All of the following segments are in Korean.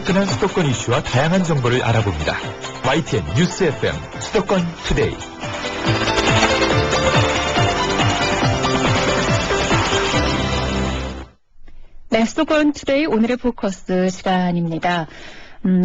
화끈한 수도권 이슈와 다양한 정보를 알아봅니다. YTN 뉴스 FM 수도권 투데이. 네, 수도권 투데이 오늘의 포커스 시간입니다.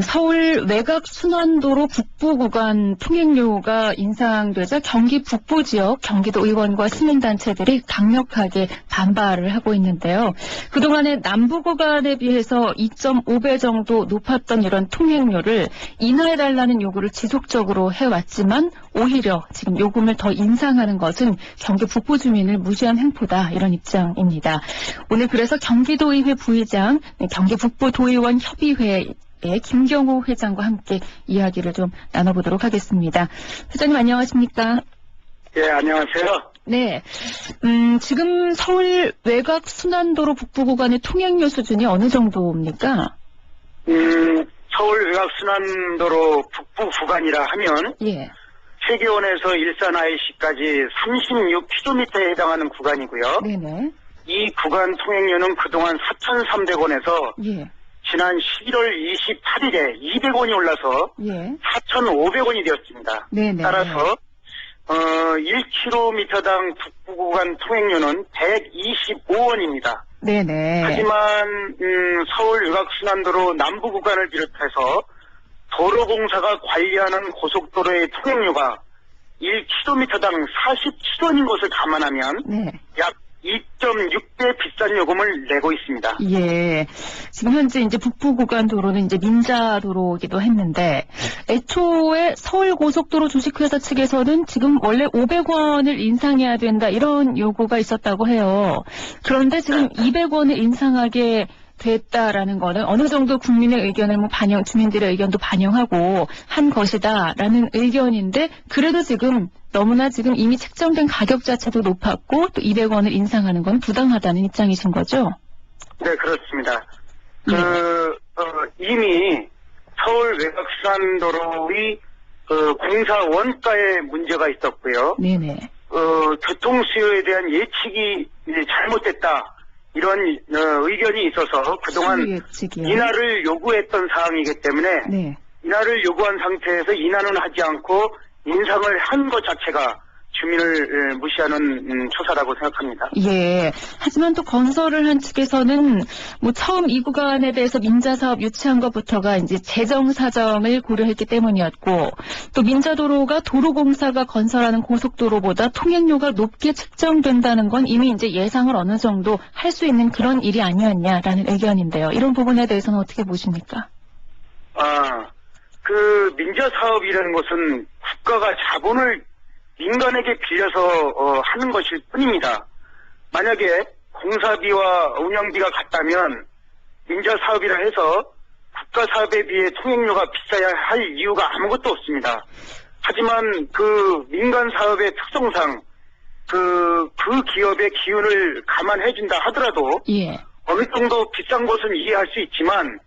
서울 외곽 순환도로 북부 구간 통행료가 인상되자 경기 북부 지역 경기도 의원과 시민단체들이 강력하게 반발을 하고 있는데요. 그동안에 남부 구간에 비해서 2.5배 정도 높았던 이런 통행료를 인하해달라는 요구를 지속적으로 해왔지만 오히려 지금 요금을 더 인상하는 것은 경기 북부 주민을 무시한 행포다, 이런 입장입니다. 오늘 그래서 경기도의회 부의장, 경기 북부 도의원 협의회 김경호 회장과 함께 이야기를 좀 나눠보도록 하겠습니다. 회장님 안녕하십니까? 예, 안녕하세요. 네, 지금 서울 외곽 순환도로 북부 구간의 통행료 수준이 어느 정도입니까? 서울 외곽 순환도로 북부 구간이라 하면 예. 세계원에서 일산 IC까지 36km에 해당하는 구간이고요. 네네. 이 구간 통행료는 그동안 4,300원에서 예. 지난 11월 28일에 200원이 올라서 예. 4,500원이 되었습니다. 네네. 따라서 1km당 북부 구간 통행료는 125원입니다. 네네. 하지만 서울 외곽순환도로 남부 구간을 비롯해서 도로공사가 관리하는 고속도로의 통행료가 1km당 47원인 것을 감안하면 네. 약 2.6배 비싼 요금을 내고 있습니다. 예. 지금 현재 이제 북부 구간 도로는 이제 민자도로이기도 했는데, 애초에 서울고속도로 주식회사 측에서는 지금 원래 500원을 인상해야 된다, 이런 요구가 있었다고 해요. 그런데 지금 200원을 인상하게 됐다라는 거는 어느 정도 국민의 의견을 주민들의 의견도 반영하고 한 것이다라는 의견인데, 그래도 지금 너무나 지금 이미 책정된 가격 자체도 높았고 또 200원을 인상하는 건 부당하다는 입장이신 거죠? 네, 그렇습니다. 네. 이미 서울 외곽순환도로의 공사 원가에 문제가 있었고요. 네네. 교통 수요에 대한 예측이 이제 잘못됐다, 이런 의견이 있어서 그동안 예측이요. 인하를 요구했던 사항이기 때문에 네. 인하를 요구한 상태에서 인하는 하지 않고 인상을 한 것 자체가 주민을 무시하는 처사라고 생각합니다. 예. 하지만 또 건설을 한 측에서는 처음 이 구간에 대해서 민자사업 유치한 것부터가 이제 재정 사정을 고려했기 때문이었고, 또 민자도로가 도로공사가 건설하는 고속도로보다 통행료가 높게 책정된다는 건 이미 이제 예상을 어느 정도 할 수 있는 그런 일이 아니었냐라는 의견인데요. 이런 부분에 대해서는 어떻게 보십니까? 그 민자사업이라는 것은 국가가 자본을 민간에게 빌려서 하는 것일 뿐입니다. 만약에 공사비와 운영비가 같다면 민자사업이라 해서 국가사업에 비해 통행료가 비싸야 할 이유가 아무것도 없습니다. 하지만 그 민간사업의 특성상 그 기업의 기운을 감안해준다 하더라도 예. 어느 정도 비싼 것은 이해할 수 있지만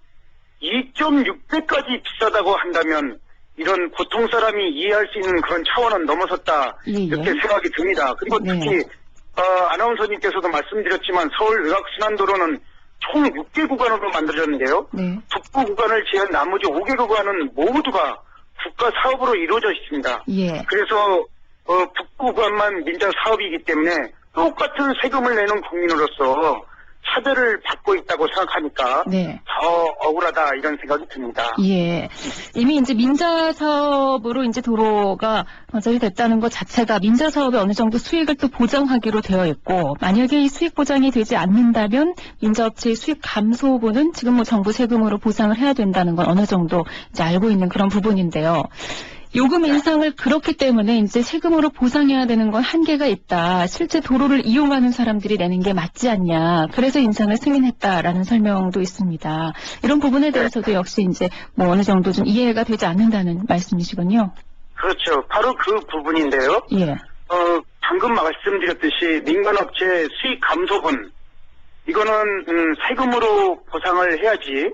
2.6배까지 비싸다고 한다면 이런 보통 사람이 이해할 수 있는 그런 차원은 넘어섰다, 이렇게 생각이 듭니다. 그리고 특히 아나운서님께서도 말씀드렸지만 서울 외곽순환도로는 총 6개 구간으로 만들어졌는데요. 네. 북부 구간을 제한 나머지 5개 구간은 모두가 국가 사업으로 이루어져 있습니다. 예. 그래서 북부 구간만 민자 사업이기 때문에 똑같은 세금을 내는 국민으로서 차별을 받고 있다고 생각하니까 네. 더 억울하다, 이런 생각이 듭니다. 예. 이미 이제 민자 사업으로 이제 도로가 건설이 됐다는 것 자체가 민자 사업에 어느 정도 수익을 또 보장하기로 되어 있고, 만약에 이 수익 보장이 되지 않는다면 민자업체의 수익 감소분은 지금 정부 세금으로 보상을 해야 된다는 건 어느 정도 이제 알고 있는 그런 부분인데요. 요금 인상을 그렇기 때문에 이제 세금으로 보상해야 되는 건 한계가 있다. 실제 도로를 이용하는 사람들이 내는 게 맞지 않냐. 그래서 인상을 승인했다라는 설명도 있습니다. 이런 부분에 대해서도 역시 이제 어느 정도 좀 이해가 되지 않는다는 말씀이시군요. 그렇죠. 바로 그 부분인데요. 예. 방금 말씀드렸듯이 민간업체 수익 감소분, 이거는 세금으로 보상을 해야지,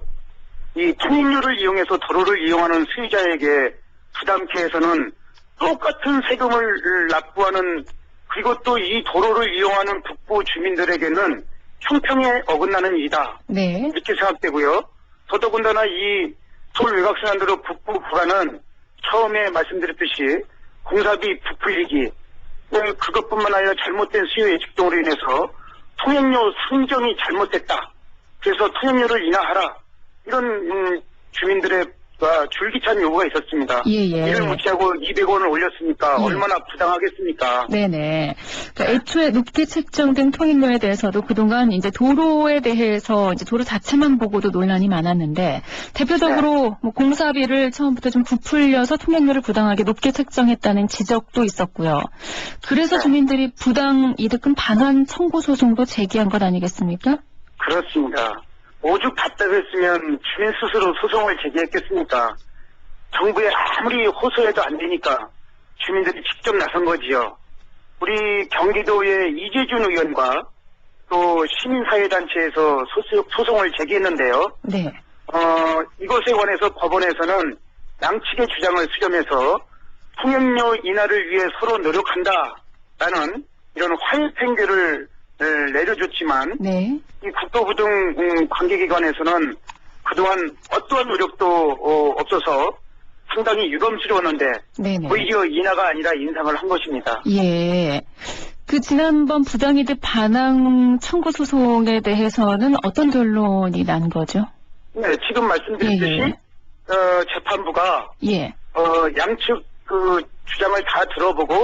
이 통행료를 이용해서 도로를 이용하는 수요자에게 부담케 해서는 똑같은 세금을 납부하는, 그리고 또 이 도로를 이용하는 북부 주민들에게는 형평에 어긋나는 일이다. 네. 이렇게 생각되고요. 더더군다나 이 서울 외곽순환도로 북부 구간은 처음에 말씀드렸듯이 공사비 부풀리기, 그것뿐만 아니라 잘못된 수요 예측 등으로 인해서 통행료 상정이 잘못됐다. 그래서 통행료를 인하하라. 이런 주민들의 줄기찬 요구가 있었습니다. 이를 무시하고 200원을 올렸으니까 얼마나 부당하겠습니까? 네네. 그러니까 애초에 높게 책정된 통행료에 대해서도 그동안 이제 도로에 대해서 이제 도로 자체만 보고도 논란이 많았는데 대표적으로 뭐 공사비를 처음부터 좀 부풀려서 통행료를 부당하게 높게 책정했다는 지적도 있었고요. 그래서 주민들이 부당 이득금 반환 청구 소송도 제기한 것 아니겠습니까? 그렇습니다. 오죽 답답했으면 주민 스스로 소송을 제기했겠습니까? 정부에 아무리 호소해도 안 되니까 주민들이 직접 나선 거지요. 우리 경기도의 이재준 의원과 또 시민사회단체에서 소송을 제기했는데요. 네. 이것에 관해서 법원에서는 양측의 주장을 수렴해서 통행료 인하를 위해 서로 노력한다라는 이런 화해 판결을 내려줬지만 이 국토부 등 관계기관에서는 그동안 어떠한 노력도 없어서 상당히 유감스러웠는데 오히려 인하가 아니라 인상을 한 것입니다. 예. 그 지난번 부당이득 반환 청구 소송에 대해서는 어떤 결론이 난 거죠? 네, 지금 말씀드렸듯이 재판부가 양측 그 주장을 다 들어보고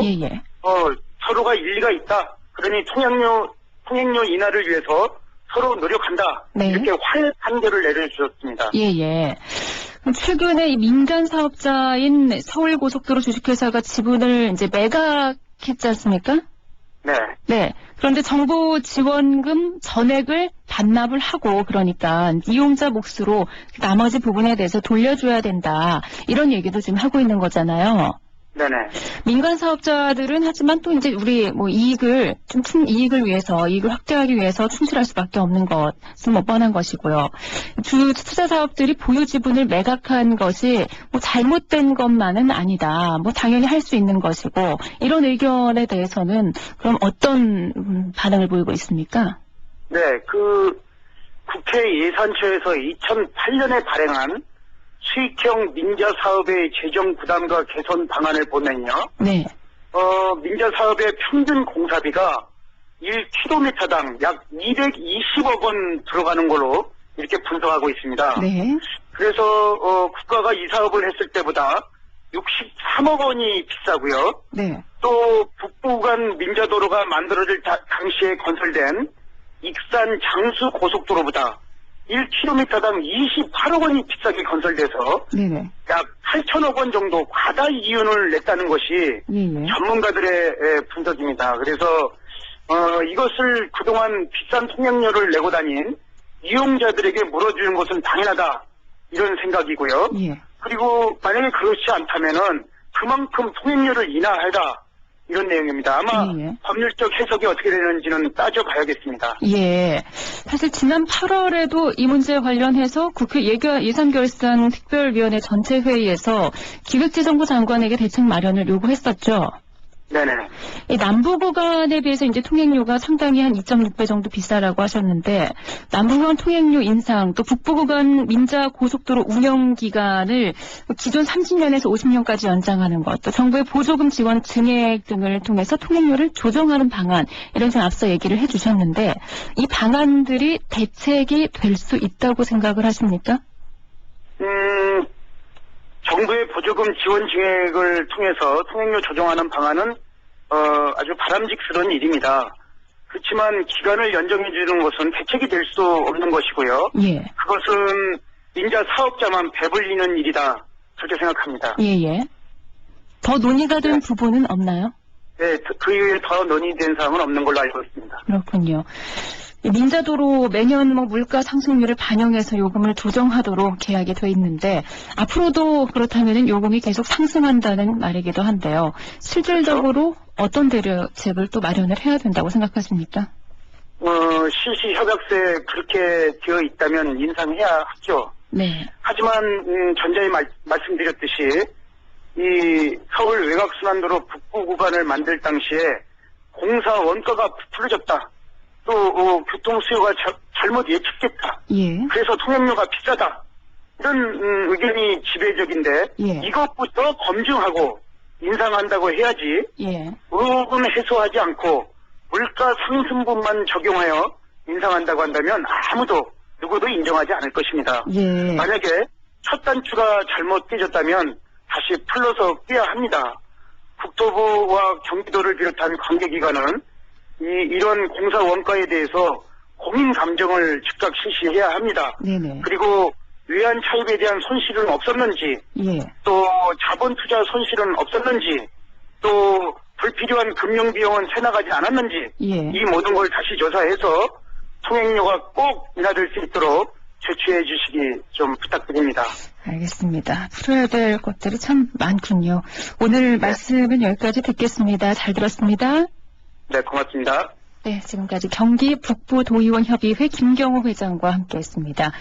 서로가 일리가 있다. 그러니 통행료 인하를 위해서 서로 노력한다. 이렇게 화해 판결을 내려주셨습니다. 최근에 이 민간 사업자인 서울고속도로 주식회사가 지분을 이제 매각했지 않습니까? 네. 그런데 정부 지원금 전액을 반납을 하고 그러니까 이용자 몫으로 나머지 부분에 대해서 돌려줘야 된다. 이런 얘기도 지금 하고 있는 거잖아요. 민간 사업자들은 하지만 또 이제 우리 뭐 이익을 위해서 이익을 확대하기 위해서 충실할 수밖에 없는 것은 뭐 뻔한 것이고요. 투자 사업들이 보유 지분을 매각한 것이 뭐 잘못된 것만은 아니다. 뭐 당연히 할 수 있는 것이고 이런 의견에 대해서는 그럼 어떤 반응을 보이고 있습니까? 네, 그 국회 예산처에서 2008년에 발행한 수익형 민자 사업의 재정 부담과 개선 방안을 보면요. 민자 사업의 평균 공사비가 1km당 약 220억 원 들어가는 걸로 이렇게 분석하고 있습니다. 그래서 국가가 이 사업을 했을 때보다 63억 원이 비싸고요. 또 북부간 민자도로가 만들어질 당시에 건설된 익산 장수 고속도로보다 1km당 28억 원이 비싸게 건설돼서 약 8천억 원 정도 과다 이윤을 냈다는 것이 전문가들의 분석입니다. 그래서 이것을 그동안 비싼 통행료를 내고 다닌 이용자들에게 물어주는 것은 당연하다 이런 생각이고요. 그리고 만약에 그렇지 않다면은 그만큼 통행료를 인하하라 이런 내용입니다. 아마 법률적 해석이 어떻게 되는지는 따져봐야겠습니다. 사실 지난 8월에도 이 문제에 관련해서 국회 예산결산 특별위원회 전체 회의에서 기획재정부 장관에게 대책 마련을 요구했었죠. 이 남부 구간에 비해서 이제 통행료가 상당히 한 2.6배 정도 비싸라고 하셨는데 남부 구간 통행료 인상 또 북부 구간 민자 고속도로 운영 기간을 기존 30년에서 50년까지 연장하는 것 또 정부의 보조금 지원 증액 등을 통해서 통행료를 조정하는 방안 이런 좀 앞서 얘기를 해주셨는데 이 방안들이 대책이 될 수 있다고 생각을 하십니까? 정부의 보조금 지원 증액을 통해서 통행료 조정하는 방안은 아주 바람직스러운 일입니다. 그렇지만 기간을 연장해 주는 것은 대책이 될 수 없는 것이고요. 그것은 민자 사업자만 배불리는 일이다. 그렇게 생각합니다. 더 논의가 된 부분은 없나요? 네, 그 이후에 더 논의된 사항은 없는 걸로 알고 있습니다. 그렇군요. 민자도로 매년 뭐 물가 상승률을 반영해서 요금을 조정하도록 계약이 돼 있는데 앞으로도 그렇다면 요금이 계속 상승한다는 말이기도 한데요. 실질적으로 어떤 대책을 또 마련을 해야 된다고 생각하십니까? 실시 협약서에 그렇게 되어 있다면 인상해야 하죠. 하지만 전자에 말씀드렸듯이 이 서울 외곽순환도로 북부 구간을 만들 당시에 공사 원가가 부풀려졌다. 또 교통 수요가 잘못 예측됐다. 그래서 통행료가 비싸다. 이런 의견이 지배적인데 예. 이것부터 검증하고 인상한다고 해야지 예. 의혹은 해소하지 않고 물가 상승분만 적용하여 인상한다고 한다면 아무도 누구도 인정하지 않을 것입니다. 예. 만약에 첫 단추가 잘못 깨졌다면 다시 풀러서 깨야 합니다. 국토부와 경기도를 비롯한 관계기관은 이런 공사 원가에 대해서 공인 감정을 즉각 실시해야 합니다. 네네. 그리고 외환 차입에 대한 손실은 없었는지, 예. 또 자본 투자 손실은 없었는지, 또 불필요한 금융 비용은 새나가지 않았는지, 예. 이 모든 걸 다시 조사해서 통행료가 꼭 인하될 수 있도록 조치해 주시기 좀 부탁드립니다. 알겠습니다. 풀어야 될 것들이 참 많군요. 오늘 말씀은 여기까지 듣겠습니다. 잘 들었습니다. 네, 고맙습니다. 네, 지금까지 경기 북부도의원협의회 김경호 회장과 함께했습니다.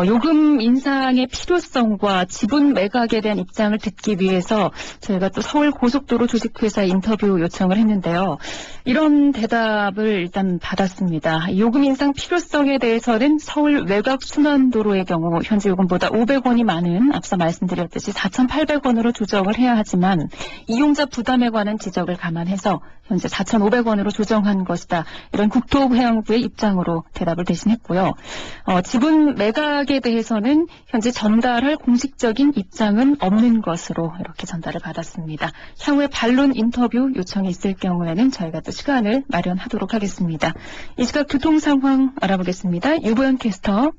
요금 인상의 필요성과 지분 매각에 대한 입장을 듣기 위해서 저희가 또 서울고속도로 조직회사 인터뷰 요청을 했는데요. 이런 대답을 일단 받았습니다. 요금 인상 필요성에 대해서는 서울 외곽순환도로의 경우 현재 요금보다 500원이 많은 앞서 말씀드렸듯이 4,800원으로 조정을 해야 하지만 이용자 부담에 관한 지적을 감안해서 현재 4,500원으로 조정한 것이다. 이런 국토해양부의 입장으로 대답을 대신했고요. 지분 매각에 대해서는 현재 전달할 공식적인 입장은 없는 것으로 이렇게 전달을 받았습니다. 향후에 반론 인터뷰 요청이 있을 경우에는 저희가 또 시간을 마련하도록 하겠습니다. 이 시각 교통 상황 알아보겠습니다. 유보연 캐스터.